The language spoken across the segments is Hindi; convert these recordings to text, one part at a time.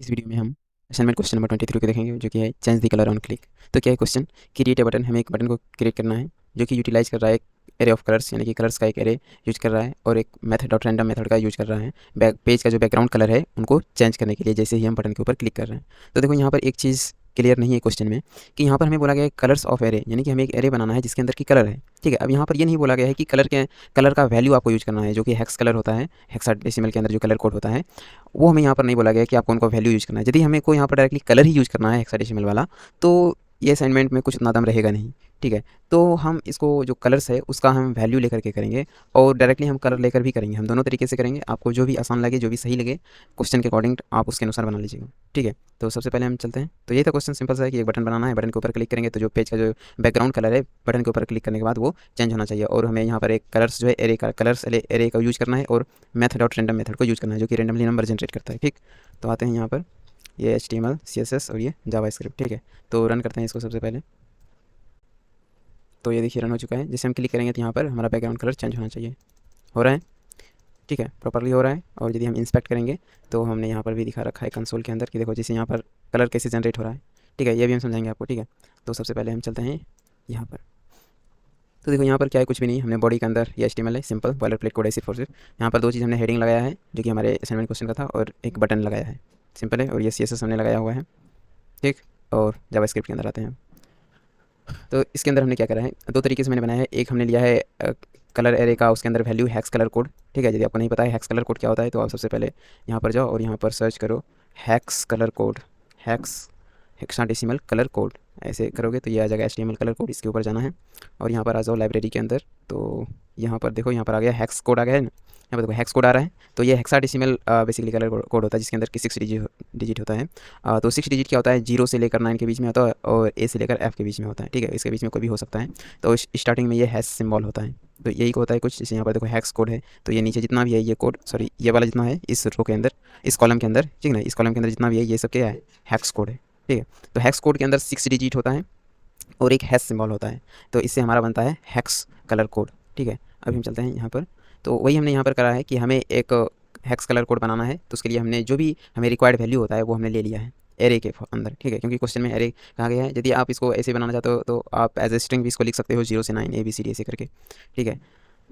इस वीडियो में हम असाइनमेंट क्वेश्चन नंबर 23 को देखेंगे जो कि है change the colour on click. तो क्या है क्वेश्चन, क्रिएट ए बटन। हमें एक बटन को क्रिएट करना है जो कि यूटिलाइज कर रहा है एक एरे ऑफ कलर्स, यानी कि कलर्स का एक एरे यूज कर रहा है और एक मेथड डॉट रैंडम मेथड का यूज कर रहा है बैक पेज का जो बैकग्राउंड कलर है उनको चेंज करने के लिए, जैसे ही हम बटन के ऊपर क्लिक कर रहे हैं। तो देखो यहाँ पर एक चीज़ क्लियर नहीं है क्वेश्चन में कि यहाँ पर हमें बोला गया है कलर्स ऑफ एरे, यानी कि हमें एक एरे बनाना है जिसके अंदर की कलर है। ठीक है, अब यहाँ पर ये नहीं बोला गया है कि कलर का वैल्यू आपको यूज करना है, जो कि हेक्स कलर होता है, हेक्साडेसिमल के अंदर जो कलर कोड होता है वो हमें यहाँ पर नहीं बोला गया कि आपको उनको वैल्यू यूज़ करना है। यदि हमें को यहाँ पर डायरेक्टली कलर ही यूज़ करना है हेक्साडेसिमल वाला, तो ये असाइनमेंट में कुछ उतना दम रहेगा नहीं। ठीक है, तो हम इसको जो कलर्स है उसका हम वैल्यू लेकर के करेंगे और डायरेक्टली हम कलर लेकर भी करेंगे। हम दोनों तरीके से करेंगे, आपको जो भी आसान लगे, जो भी सही लगे क्वेश्चन के अकॉर्डिंग आप उसके अनुसार बना लीजिएगा। ठीक है, तो सबसे पहले हम चलते हैं। तो ये था क्वेश्चन, सिंपल सा है कि एक बटन बनाना है, बटन के ऊपर क्लिक करेंगे तो जो पेज का जो बैकग्राउंड कलर है बटन के ऊपर क्लिक करने के बाद वो चेंज होना चाहिए और हमें यहाँ पर एक कलर्स जो है एरे का कलर्स एरे का यूज़ करना है और मेथड डॉट रैंडम मेथड को यूज़ करना है जो कि रैंडमली नंबर जनरेट करता है। ठीक, तो आते हैं यहाँ पर, ये HTML CSS और ये जावास्क्रिप्ट। ठीक है, तो रन करते हैं इसको सबसे पहले। तो ये देखिए रन हो चुका है। जैसे हम क्लिक करेंगे तो यहाँ पर हमारा बैकग्राउंड कलर चेंज होना चाहिए, हो रहा है। ठीक है, प्रॉपर्ली हो रहा है। और यदि हम इंस्पेक्ट करेंगे तो हमने यहाँ पर भी दिखा रखा है कंसोल के अंदर कि देखो जैसे यहाँ पर कलर कैसे जनरेट हो रहा है। ठीक है, ये भी हम समझाएंगे आपको। ठीक है, तो सबसे पहले हम चलते हैं यहाँ पर। तो देखो यहाँ पर क्या है, कुछ भी नहीं, हमने बॉडी के अंदर ये HTML है, सिंपल बॉयलर प्लेट कोड है सिर्फ और सिर्फ। यहाँ पर दो चीज़ हमने हेडिंग लगाया है जो कि हमारे असाइनमेंट क्वेश्चन का था, और एक बटन लगाया है, सिंपल है। और ये CSS हमने लगाया हुआ है। ठीक, और जावास्क्रिप्ट के अंदर आते हैं। तो इसके अंदर हमने क्या करा है, दो तरीके से मैंने बनाया है। एक हमने लिया है कलर एरे का, उसके अंदर वैल्यू हैक्स कलर कोड। ठीक है, यदि आपको नहीं पता है हैक्स कलर कोड क्या होता है तो आप सबसे पहले यहाँ पर जाओ और यहाँ पर सर्च करो hacks colour code, hacks hexadecimal colour code. ऐसे करोगे तो ये आ जाएगा HTML कलर कोड, इसके ऊपर जाना है और यहाँ पर आ जाओ लाइब्रेरी के अंदर। तो यहाँ पर देखो, यहाँ पर आ गया हैक्स कोड आ गया है ना, यहाँ पर देखो हैक्स कोड आ रहा है। तो ये हेक्साडेसिमल बेसिकली कलर कोड होता है जिसके अंदर कि 6 डिजिट होता है। तो 6 डिजिट क्या होता है, 0 से लेकर 9 के बीच में होता है और A से लेकर F के बीच में होता है। ठीक है, इसके बीच में कोई भी हो सकता है। तो स्टार्टिंग में ये हैश सिंबल होता है, तो यही को होता है कुछ। जैसे यहाँ पर देखो हैक्स कोड है, तो ये नीचे जितना भी है ये कोड, सॉरी ये वाला जितना है इस रो के अंदर, इस कॉलम के अंदर, ठीक है ना, इस कॉलम के अंदर जितना भी है ये सब क्या है, हैक्स कोड है। ठीक है, तो हैक्स कोड के अंदर 6 डिजिट होता है और एक हैश सिंबल होता है, तो इससे हमारा बनता है हैक्स कलर कोड। ठीक है, अभी हम चलते हैं यहाँ पर। तो वही हमने यहाँ पर करा है कि हमें एक हैक्स कलर कोड बनाना है, तो उसके लिए हमने जो भी हमें रिक्वायर्ड वैल्यू होता है वो हमने ले लिया है एरे के अंदर। ठीक है, क्योंकि क्वेश्चन में एरे कहा गया है। यदि आप इसको ऐसे बनाना चाहते हो तो आप एज ए स्ट्रिंग भी इसको लिख सकते हो, 0 से 9 ABCD ऐसे करके। ठीक है,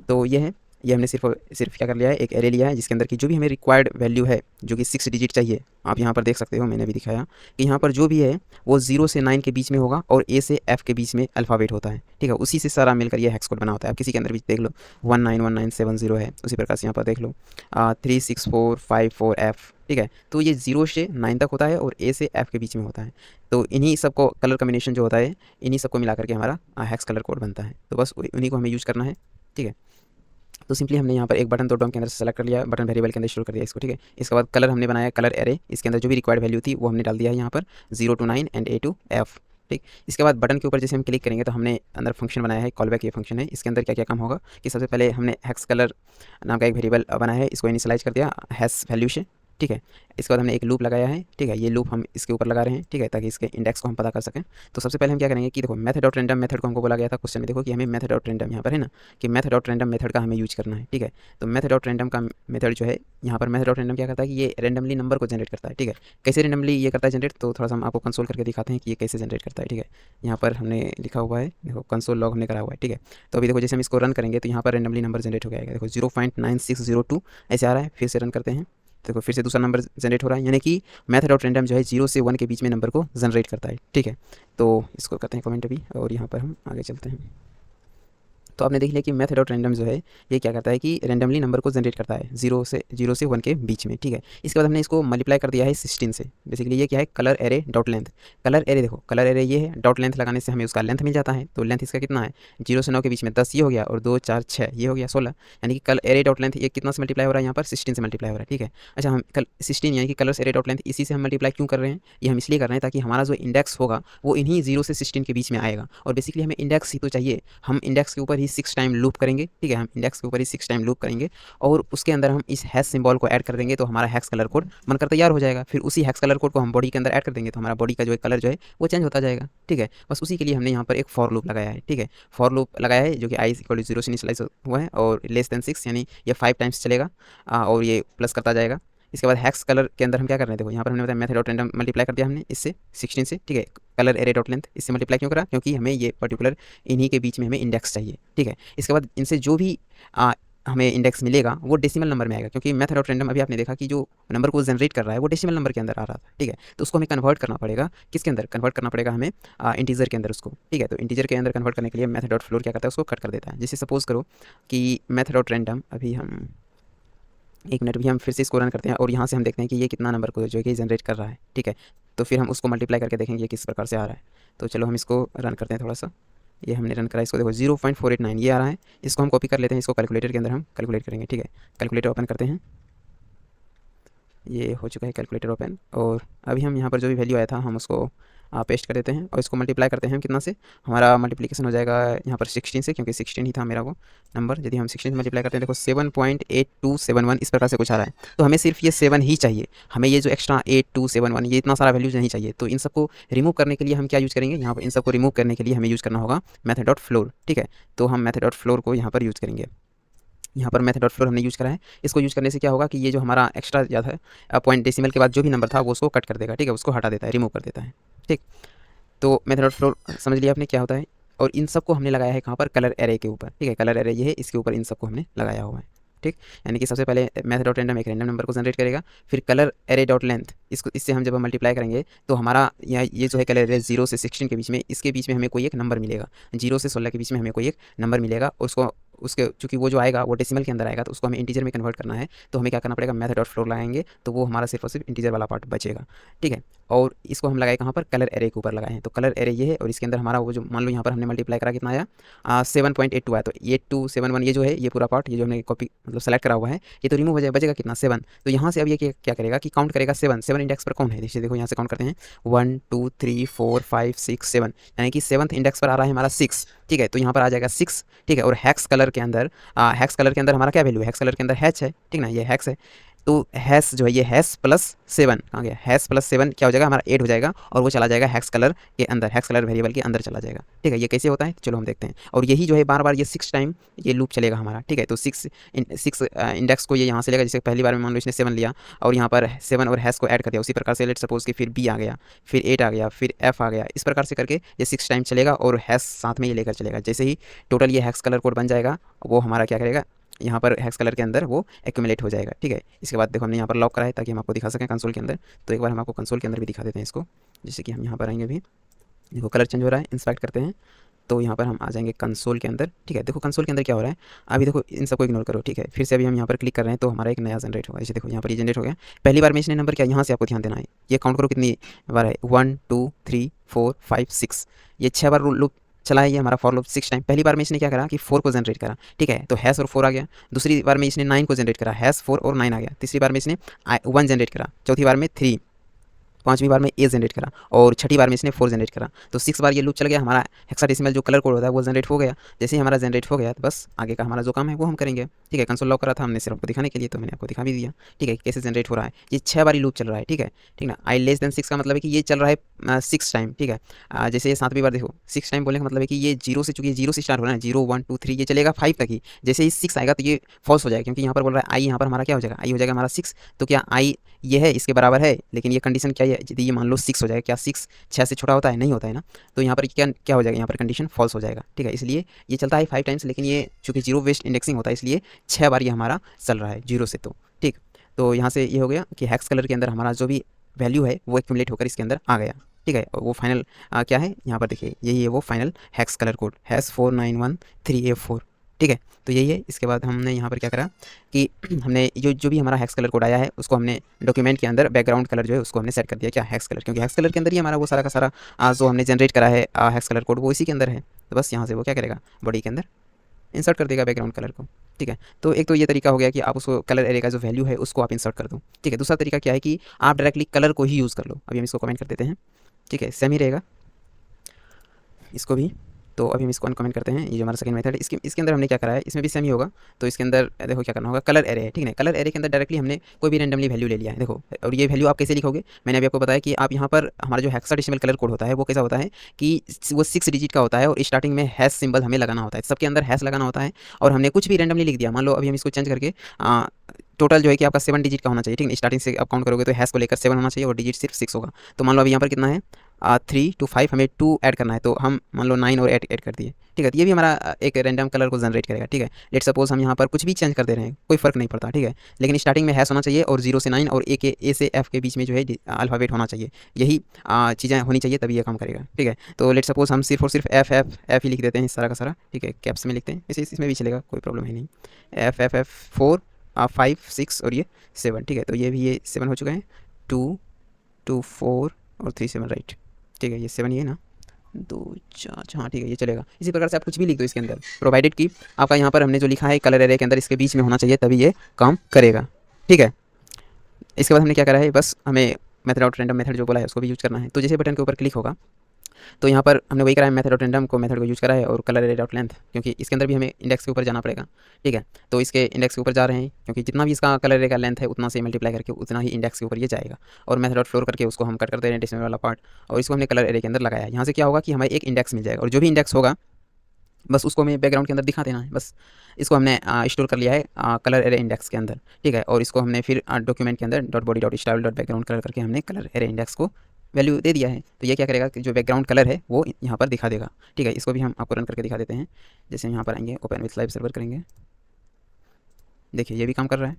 तो ये है, ये हमने सिर्फ सिर्फ क्या कर लिया है, एक एरे लिया है जिसके अंदर की जो भी हमें रिक्वायर्ड वैल्यू है जो कि 6 डिजिट चाहिए। आप यहाँ पर देख सकते हो, मैंने भी दिखाया कि यहाँ पर जो भी है वो 0 से 9 के बीच में होगा और A से F के बीच में अल्फ़ाबेट होता है। ठीक है, उसी से सारा मिलकर ये हेक्स कोड बना होता है। आप किसी के अंदर भी देख लो 191970 है, उसी प्रकार से यहाँ पर देख लो 36454F। ठीक है, तो ये 0 से 9 तक होता है और A से F के बीच में होता है। तो इन्हीं सबको कलर कम्बिनेशन जो होता है, इन्हीं सबको मिला करके हमारा हेक्स कलर कोड बनता है। तो बस उन्हीं को हमें यूज़ करना है। ठीक है, तो सिंपली हमने यहाँ पर एक बटन दो डॉम के अंदर से सेलेक्ट कर लिया, बटन वेरिएबल के अंदर शुरू कर दिया इसको। ठीक है, इसके बाद कलर हमने बनाया कलर एरे, इसके अंदर जो भी रिक्वायर्ड वैल्यू थी वो हमने डाल दिया है यहाँ पर 0 to 9 and A to F। ठीक, इसके बाद बटन के ऊपर जैसे हम क्लिक करेंगे तो हमने अंदर फंक्शन बनाया है कॉल बैक, ये फंक्शन है। इसके अंदर क्या क्या काम होगा कि सबसे पहले हमने हैक्स कलर नाम का एक वेरिएबल बनाया है, इसको इनिशियलाइज कर दिया हैश वैल्यू से। ठीक है, इसके बाद हमने एक लूप लगाया है। ठीक है, ये लूप हम इसके ऊपर लगा रहे हैं, ठीक है, ताकि इसके इंडेक्स को हम पता कर सकें। तो सबसे पहले हम क्या करेंगे कि देखो मेथड डॉट रैंडम मेथड को हमको बोला गया था क्वेश्चन में, देखो कि हमें मेथड डॉट रैंडम यहाँ पर है ना, कि मेथड डॉट रैंडम मेथड का हमें यूज करना है। ठीक है, तो मेथड डॉट रैंडम का मेथड जो है यहाँ पर, मेथड डॉट रैंडम क्या करता है कि ये रैंडमली नंबर को जनरेट करता है। ठीक है, कैसे रैंडमली ये करता है जनरेट, तो थोड़ा सा हम आपको कंसोल करके दिखाते हैं कि ये कैसे जनरेट करता है। ठीक है, यहाँ पर हमने लिखा हुआ है, देखो कंसोल लॉग हमने करा हुआ है। ठीक है, तो अभी देखो जैसे हम इसको रन करेंगे तो यहाँ पर रैंडमली नंबर जनरेट हो जाएगा। देखो 0.9602 ऐसे आ रहा है। फिर से रन करते हैं, देखो फिर से दूसरा नंबर जनरेट हो रहा है, यानी कि मेथड ऑफ रैंडम जो है 0 से 1 के बीच में नंबर को जनरेट करता है। ठीक है, तो इसको करते हैं कमेंट अभी और यहाँ पर हम आगे चलते हैं। तो आपने देख लिया कि मेथड ऑफ रैंडम जो है ये क्या करता है कि रैंडमली नंबर को जनरेट करता है 0 से 1 के बीच में। ठीक है, इसके बाद हमने इसको मल्टीप्लाई कर दिया है 16 से। बेसिकली ये क्या है, colour array dot length. Colour array देखो, कलर एरे ये है, डॉट लेंथ लगाने से हमें उसका लेंथ मिल जाता है। तो लेंथ इसका कितना है, 0 से 9 के बीच में 10 ये हो गया और 2 4 6 ये हो गया 16, यानी कि कल एरे डॉट लेंथ ये कितना से मल्टीप्लाई हो रहा है, यहाँ पर 16 से मल्टीप्लाई हो रहा है। ठीक है, अच्छा हम कल 16 यानी कि कलर्स एरे डॉट लेंथ इसी से हम मल्टीप्लाई क्यों कर रहे हैं, ये हम इसलिए कर रहे हैं ताकि हमारा जो इंडेक्स होगा वो इन्हीं 0 से 16 के बीच में आएगा। और बेसिकली हमें इंडेक्स ही तो चाहिए, हम इंडेक्स के ऊपर ही 6 टाइम लूप करेंगे। ठीक है, हम इंडेक्स के ऊपर ही 6 टाइम लूप करेंगे और उसके अंदर हम इस हैश सिंबल को ऐड कर देंगे तो हमारा हैक्स कलर कोड बनकर तैयार हो जाएगा। फिर उसी हैक्स कलर कोड को हम बॉडी के अंदर ऐड कर देंगे तो हमारा बॉडी का जो है कलर जो है वो चेंज होता जाएगा। ठीक है, बस उसी के लिए हमने यहाँ पर एक फॉर लूप लगाया है। ठीक है, फॉर लूप लगाया है जो कि i = 0 से इनिशियलाइज हुआ है और लेस देन 6 यानी ये 5 टाइम्स चलेगा और ये प्लस करता जाएगा। इसके बाद हैक्स कलर के अंदर हम क्या कर रहे हैं, देखो यहाँ पर हमने बताया मेथड डॉट रैंडम मल्टीप्लाई कर दिया हमने इससे 16 से, ठीक है। कलर एरे डॉट लेंथ इससे मल्टीप्लाई क्यों करा, क्योंकि हमें ये पर्टिकुलर इन्हीं के बीच में हमें इंडेक्स चाहिए, ठीक है। इसके बाद इनसे जो भी हमें इंडेक्स मिलेगा वो डेसिमल नंबर में आएगा, क्योंकि मेथड ऑफ रैंडम अभी आपने देखा कि जो नंबर को जनरेट कर रहा है वो डेसिमल नंबर के अंदर आ रहा था, ठीक है। तो उसको हमें कन्वर्ट करना पड़ेगा, किसके अंदर कन्वर्ट करना पड़ेगा हमें, इंटीजर के अंदर उसको, ठीक है। तो इंटीजर के अंदर कन्वर्ट करने के लिए मेथड डॉट फ्लोर क्या करता है, उसको कट कर देता है। जैसे सपोज करो कि मेथड डॉट रैंडम, अभी हम 1 मिनट भी हम फिर से इसको रन करते हैं और यहाँ से हम देखते हैं कि ये कितना नंबर को जो है कि जनरेट कर रहा है, ठीक है। तो फिर हम उसको मल्टीप्लाई करके देखेंगे किस प्रकार से आ रहा है। तो चलो हम इसको रन करते हैं थोड़ा सा, ये हमने रन करा, इसको देखो 0.489 ये आ रहा है। इसको हम कॉपी कर लेते हैं, इसको कैलकुलेटर के अंदर हम कैलकुलेट करेंगे, ठीक है। कैलकुलेटर ओपन करते हैं, ये हो चुका है कैलकुलेटर ओपन, और अभी हम यहाँ पर जो भी वैल्यू आया था हम उसको पेस्ट कर देते हैं और इसको मल्टीप्लाई करते हैं हम कितना से, हमारा मल्टीप्लिकेशन हो जाएगा यहाँ पर 16 से, क्योंकि 16 ही था मेरा वो नंबर। यदि हम 16 से मल्टीप्लाई करते हैं, देखो 7.8271 इस प्रकार से कुछ आ रहा है। तो हमें सिर्फ ये 7 ही चाहिए, हमें ये जो एक्स्ट्रा 8271 ये इतना सारा वैल्यूज नहीं चाहिए। तो इन सबको रिमूव करने के लिए हम क्या यूज़ करेंगे, यहाँ पर इन सबको रिमूव करने के लिए हमें यूज़ करना होगा मेथड डॉट फ्लोर, ठीक है। तो हम मेथड डॉट फ्लोर को यहाँ पर यूज़ करेंगे। यहाँ पर मेथड डॉट फ्लोर हमने यूज़ करा है। इसको यूज़ करने से क्या होगा कि ये जो हमारा एक्स्ट्रा याद है पॉइंट डेसिमल के बाद जो भी नंबर था वो उसको कट कर देगा, ठीक है, उसको हटा देता है, रिमूव कर देता है, ठीक। तो मेथड डॉट फ्लोर समझ लिया आपने क्या होता है। और इन सबको हमने लगाया है कहाँ पर, कलर एरे के ऊपर, ठीक है। कलर एरे ये है, इसके ऊपर इन सबको हमने लगाया हुआ है, ठीक। यानी कि सबसे पहले मेथड डॉट रैंडम एक रैंडम नंबर को जनरेट करेगा, फिर कलर एरे डॉट लेंथ इससे हम जब हम मल्टीप्लाई करेंगे तो हमारा ये जो है कलर एरे 0 से 16 के बीच में, इसके बीच में हमें कोई एक नंबर मिलेगा, 0 से 16 के बीच में हमें कोई एक नंबर मिलेगा। उसके चूँकि वो जो आएगा वो डेसिमल के अंदर आएगा, तो उसको हमें इंटीजर में कन्वर्ट करना है। तो हमें क्या करना पड़ेगा, मेथड डॉट फ्लोर लगाएंगे तो वो हमारा सिर्फ और सिर्फ इंटीजर वाला पार्ट बचेगा, ठीक है। और इसको हम लगाए कहाँ पर, कलर एरे के ऊपर लगाए हैं। तो कलर एरे ये है और इसके अंदर हमारा वो जो मान लो यहाँ पर हमने मल्टीप्लाई करा कितना आया, 7.82 आया। तो 8271 ये जो है, ये पूरा पार्ट ये जो हमने कॉपी मतलब सेलेक्ट करा हुआ है ये तो रिमूव हो जाएगा, बचेगा कितना 7। तो यहाँ से अब ये क्या करेगा कि काउंट करेगा 7 इंडेक्स पर कौन है, जैसे देखो यहाँ से काउंट करते हैं 1 2 3 4 5 6 7, यानी कि 7th इंडेक्स पर आ रहा है हमारा 6, ठीक है। तो यहाँ पर आ जाएगा 6, ठीक है। और हैक्स कलर के अंदर हमारा क्या वैल्यू है, हैक्स कलर के अंदर हैच है, ठीक ना, ये हैक्स है। तो हैश जो है ये हैश प्लस 7 कहाँ गया, हैश प्लस 7 क्या हो जाएगा हमारा 8 हो जाएगा, और वो चला जाएगा हैक्स कलर के अंदर, हैक्स कलर वेरिएबल के अंदर चला जाएगा, ठीक है। ये कैसे होता है चलो हम देखते हैं। और यही जो है बार बार ये 6 टाइम ये लूप चलेगा हमारा, ठीक है। तो 6 इंडेक्स को ये यहाँ से लेगा, जैसे पहली बार में मान लो इसने 7 लिया और यहाँ पर 7 और हैश को ऐड कर दिया, उसी प्रकार से लेट सपोज कि फिर बी आ गया, फिर 8 आ गया, फिर एफ आ गया, इस प्रकार से करके ये 6 टाइम चलेगा और हैश साथ में ये लेकर चलेगा। जैसे ही टोटल ये हैक्स कलर कोड बन जाएगा वो हमारा क्या करेगा, यहाँ पर हैक्स कलर के अंदर वो एक्यूमुलेट हो जाएगा, ठीक है। इसके बाद देखो हमने यहाँ पर लॉक करा है ताकि हम आपको दिखा सकें कंसोल के अंदर। तो एक बार हम आपको कंसोल के अंदर भी दिखा देते हैं इसको, जैसे कि हम यहाँ पर आएंगे भी, देखो कलर चेंज हो रहा है, इंस्पेक्ट करते हैं तो यहाँ पर हम आ जाएंगे कंसोल के अंदर, ठीक है। देखो कंसोल के अंदर क्या हो रहा है, अभी देखो इन सबको इग्नोर करो, ठीक है। फिर से अभी हम यहाँ पर क्लिक कर रहे हैं तो हमारा एक नया जनरेट होगा, जैसे देखो यहाँ पर ये जनरेट हो गया। पहली बार में इसने नंबर क्या, यहाँ से आपको ध्यान देना है, ये काउंट करो कितनी बार है, 1 2 3 4 5 6, ये 6 बार लूप चला है ये हमारा फॉर लूप 6 टाइम। पहली बार में इसने क्या करा कि 4 को जनरेट करा, ठीक है। तो हैश और 4 आ गया। दूसरी बार में इसने 9 को जनरेट करा, हैश 4 और 9 आ गया। तीसरी बार में इसने 1 जनरेट करा, चौथी बार में 3, पांचवी बार में ए जनरेट करा और छठी बार में इसने 4 जनरेट करा। तो 6 बार ये लूप चल गया, हमारा हेक्साडेसिमल जो कलर कोड होता है वो जनरेट हो गया। जैसे ही हमारा जनरेट हो गया तो बस आगे का हमारा जो काम है वो हम करेंगे, ठीक है। कंसोल लॉक करा था हमने सिर्फ आपको दिखाने के लिए, तो मैंने आपको दिखा भी दिया, ठीक है, कैसे जनरेट हो रहा है। ये 6 बार लूप चल रहा है, ठीक है, ठीक ना। आई लेस देन 6 का मतलब है कि ये चल रहा है 6 टाइम, ठीक है। जैसे ये 7वीं बार देखो 6 टाइम बोलने का मतलब है कि ये 0 से, चूंकि 0 से स्टार्ट हो रहा है, 0 1 2 3 ये चलेगा 5 तक ही। जैसे ही 6 आएगा तो ये फॉल्स हो जाएगा, क्योंकि यहाँ पर बोल रहा है आई, यहाँ पर हमारा क्या हो जाएगा, आई हो जाएगा हमारा 6। तो क्या आई ये है इसके बराबर है, लेकिन ये कंडीशन क्या है, यदि ये मान लो 6 हो जाएगा, क्या 6 6 से छोटा होता है, नहीं होता है ना। तो यहाँ पर क्या हो जाएगा, यहाँ पर कंडीशन फॉल्स हो जाएगा, ठीक है। इसलिए ये चलता है 5 टाइम्स, लेकिन ये चूंकि 0 वेस्ट इंडेक्सिंग होता है इसलिए 6 बार ये हमारा चल रहा है 0 से, तो ठीक। तो यहाँ से ये हो गया कि हैक्स कलर के अंदर हमारा जो भी वैल्यू है वो एक्यूमुलेट होकर इसके अंदर आ गया, ठीक है। और वो फाइनल क्या है यहाँ पर देखिए, यही है वो final hacks colour code, hash 4913A4, ठीक है। तो यही है। इसके बाद हमने यहाँ पर क्या करा कि हमने जो भी हमारा हैक्स कलर कोड आया है उसको हमने डॉक्यूमेंट के अंदर बैकग्राउंड कलर जो है उसको हमने सेट कर दिया, क्या हैक्स कलर, क्योंकि हैक्स कलर के अंदर ही हमारा वो सारा का सारा जो हमने जनरेट करा है हैक्स कलर कोड वो इसी के अंदर है। तो बस यहाँ से वो क्या करेगा, बॉडी के अंदर इंसर्ट कर देगा बैकग्राउंड कलर को, ठीक है। तो एक तो ये तरीका हो गया कि आप उसको कलर एरे का जो वैल्यू है उसको आप इंसर्ट कर दो, ठीक है। दूसरा तरीका क्या है कि आप डायरेक्टली कलर को ही यूज़ कर लो। अभी हम इसको कमेंट कर देते हैं, ठीक है, सेम ही रहेगा इसको भी। तो अभी हम इसको अनकमेंट करते हैं, ये जो हमारा सेकंड मेथड है इसके अंदर हमने क्या करा है, इसमें भी सेम ही होगा। तो इसके अंदर देखो क्या करना होगा, कलर एरे है, ठीक है। कलर एरे के अंदर डायरेक्टली हमने कोई भी रैंडमली वैल्यू ले लिया है, देखो। और ये वैल्यू आप कैसे लिखोगे, मैंने अभी आपको बताया कि आप यहाँ पर हमारा जो हेक्साडेसिमल कलर कोड होता है वो कैसा होता है कि वो 6 डिजिट का होता है और स्टार्टिंग में हैश सिंबल हमें लगाना होता है, सबके अंदर हैश लगाना होता है। और हमने कुछ भी रैंडमली लिख दिया, मान लो अभी हम इसको चेंज करके टोटल जो है कि आपका 7 डिजिट का होना चाहिए, ठीक है। स्टार्टिंग से आप काउंट करोगे तो हैश को लेकर 7 होना चाहिए और डिजिट सिर्फ 6 होगा। तो मान लो अभी यहाँ पर कितना है 3 to 5, हमें 2 ऐड करना है, तो हम मान लो 9 और 8 ऐड कर दिए, ठीक है। तो ये भी हमारा एक रैंडम कलर को जनरेट करेगा, ठीक है। लेट सपोज हम यहाँ पर कुछ भी चेंज कर दे रहे हैं, कोई फर्क नहीं पड़ता, ठीक है। लेकिन स्टार्टिंग में हैश होना चाहिए और 0 से 9 और ए से एफ के बीच में जो है अल्फ़ाबेट होना चाहिए। यही चीज़ें होनी चाहिए, तभी ये काम करेगा, ठीक है। तो लेट सपोज हम सिर्फ और सिर्फ एफ एफ एफ ही लिख देते हैं, सारा का सारा, ठीक है। कैप्स में लिखते हैं, इसे इसमें भी चलेगा, कोई प्रॉब्लम है नहीं। एफ एफ एफ 4 5 6 और ये 7, ठीक है। तो ये भी ये 7 हो चुके हैं, 2 2 4 और 3 7, राइट, ठीक है। ये 7 ये ना 2 4, हाँ ठीक है, ये चलेगा। इसी प्रकार से आप कुछ भी लिख दो इसके अंदर, प्रोवाइडेड कि आपका यहाँ पर हमने जो लिखा है कलर एरे के अंदर इसके बीच में होना चाहिए, तभी ये काम करेगा, ठीक है। इसके बाद हमने क्या करा है, बस हमें मेथड ऑफ रैंडम मेथड जो बोला है उसको भी यूज़ करना है। तो जैसे बटन के ऊपर क्लिक होगा तो यहाँ पर हमने वही करा है, मेथड ऑफ रैंडम को मेथड को यूज़ करा है और कलर एरे डॉट लेंथ, क्योंकि इसके अंदर भी हमें इंडेक्स के ऊपर जाना पड़ेगा, ठीक है। तो इसके इंडेक्स के ऊपर जा रहे हैं, क्योंकि जितना भी इसका कलर एरे का लेंथ है उतना से मल्टीप्लाई करके उतना ही इंडेक्स के ऊपर ये जाएगा। और मेथड डॉट फ्लोर करके उसको हम कट कर दे रहे हैं डेसिमल वाला पार्ट, और इसको हमने कलर एरे के अंदर लगाया है। यहाँ से क्या होगा कि हमें एक इंडेक्स मिल जाएगा, और जो भी इंडेक्स होगा बस उसको हमें बैकग्राउंड के अंदर दिखा देना है। बस इसको हमने स्टोर कर लिया है कलर एरे इंडेक्स के अंदर, ठीक है। और इसको हमने फिर डॉक्यूमेंट के अंदर dot body dot style dot background colour करके हमने कलर एरे इंडेक्स को वैल्यू दे दिया है। तो ये क्या करेगा कि जो बैकग्राउंड कलर है वो यहाँ पर दिखा देगा, ठीक है। इसको भी हम आपको रन करके दिखा देते हैं। जैसे हम यहाँ पर आएंगे, ओपन विथ लाइव सर्वर करेंगे, देखिए ये भी काम कर रहा है,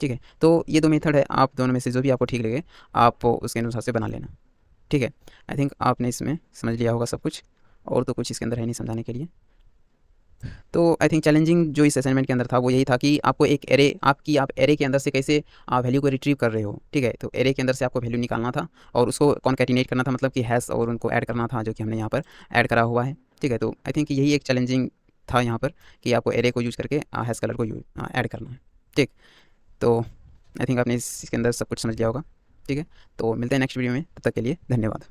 ठीक है। तो ये 2 मेथड है, आप दोनों में से जो भी आपको ठीक लगे आप उसके अनुसार से बना लेना, ठीक है। आई थिंक आपने इसमें समझ लिया होगा सब कुछ, और तो कुछ इसके अंदर है नहीं समझाने के लिए। तो आई थिंक चैलेंजिंग जो इस असाइनमेंट के अंदर था वो यही था कि आपको एक एरे आप एरे के अंदर से कैसे वैल्यू को रिट्रीव कर रहे हो, ठीक है। तो एरे के अंदर से आपको वैल्यू निकालना था और उसको कॉन्कैटिनेट करना था, मतलब कि हैश और उनको ऐड करना था, जो कि हमने यहाँ पर ऐड करा हुआ है, ठीक है। तो आई थिंक यही एक चैलेंजिंग था यहाँ पर कि आपको एरे को यूज़ करके हैश कलर को ऐड करना है, ठीक। तो आई थिंक आपने इसके अंदर सब कुछ समझ लिया होगा, ठीक है। तो मिलते हैं नेक्स्ट वीडियो में, तब तक के लिए धन्यवाद।